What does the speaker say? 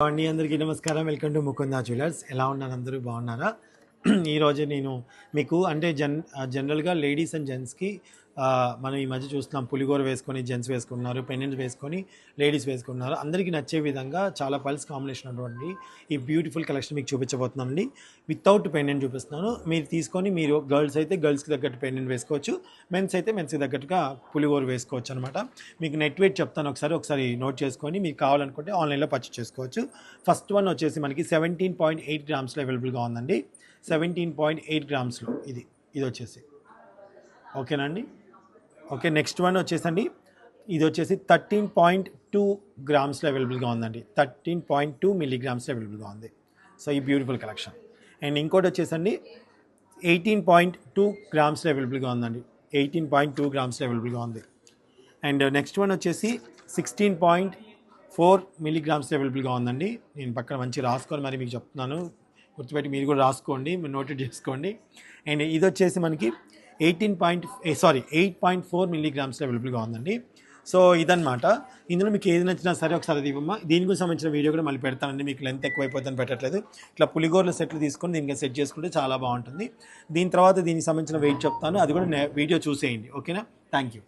అండి అందరికీ నమస్కారం. Welcome to Mukunda jewellers. ఎలా ఉన్నారు అందరూ బాగున్నారా? ఈరోజు నేను మీకు అంటే జనరల్గా లేడీస్ అండ్ జెంట్స్కి మనం ఈ మధ్య చూస్తున్నాం పులిగోర వేసుకొని జెంట్స్ వేసుకున్నారు, పెండెంట్స్ వేసుకొని లేడీస్ వేసుకున్నారు. అందరికీ నచ్చే విధంగా చాలా పల్స్ కాంబినేషన్ ఉన్నటువంటి ఈ బ్యూటిఫుల్ కలెక్షన్ మీకు చూపించబోతున్నానండి. వితౌట్ పెండెంట్ చూపిస్తున్నాను. మీరు తీసుకొని మీరు గర్ల్స్ అయితే గర్ల్స్కి తగ్గట్టు పెండెంట్ వేసుకోవచ్చు, మెన్స్ అయితే మెన్స్కి తగ్గట్టుగా పులిగోర వేసుకోవచ్చు అనమాట. మీకు నెట్ వెయిట్ చెప్తాను, ఒకసారి నోట్ చేసుకొని మీకు కావాలనుకుంటే ఆన్లైన్లో పర్చేస్ చేసుకోవచ్చు. ఫస్ట్ వన్ వచ్చేసి మనకి 17.8 గ్రామ్స్లో అవైలబుల్గా ఉందండి. 17.8 గ్రామ్స్లో ఇది వచ్చేసి ఓకేనండి. ఓకే, నెక్స్ట్ వన్ వచ్చేసండి ఇది వచ్చేసి 13.2 గ్రామ్స్లో అవైలబుల్గా ఉందండి. 13.2 మిల్లీగ్రామ్స్లో అవైలబుల్గా ఉంది. సో ఈ బ్యూటిఫుల్ కలెక్షన్. అండ్ ఇంకోటి వచ్చేసండి 18.2 గ్రామ్స్లో అవైలబుల్గా ఉందండి. 18.2 గ్రామ్స్లో అవైలబుల్గా ఉంది. అండ్ నెక్స్ట్ వన్ వచ్చేసి 16.4 మిల్లీగ్రామ్స్ అవైలబుల్గా ఉందండి. నేను పక్కన మంచి రాసుకొని మరి మీకు చెప్తున్నాను, గుర్తుపెట్టి మీరు కూడా రాసుకోండి, మీరు నోటెడ్ చేసుకోండి. అండ్ ఇది వచ్చేసి మనకి 8.4 మిల్లీగ్రామ్స్లో అవైలబుల్గా ఉందండి. సో ఇదనమాట. ఇందులో మీకు ఏది నచ్చినా సరే ఒకసారి అది ఇవ్వమ్మా. దీని గురించి సంబంధించిన వీడియో కూడా మళ్ళీ పెడతానండి. మీకు లెంత్ ఎక్కువైపోతుందని పెట్టట్లేదు. ఇట్లా పులిగోరల సెట్లు తీసుకొని దీనికి సెట్ చేసుకుంటే చాలా బాగుంటుంది. దీని తర్వాత దీనికి సంబంధించిన వెయిట్ చెప్తాను, అది కూడా వీడియో చూసేయండి. ఓకేనా? Thank you.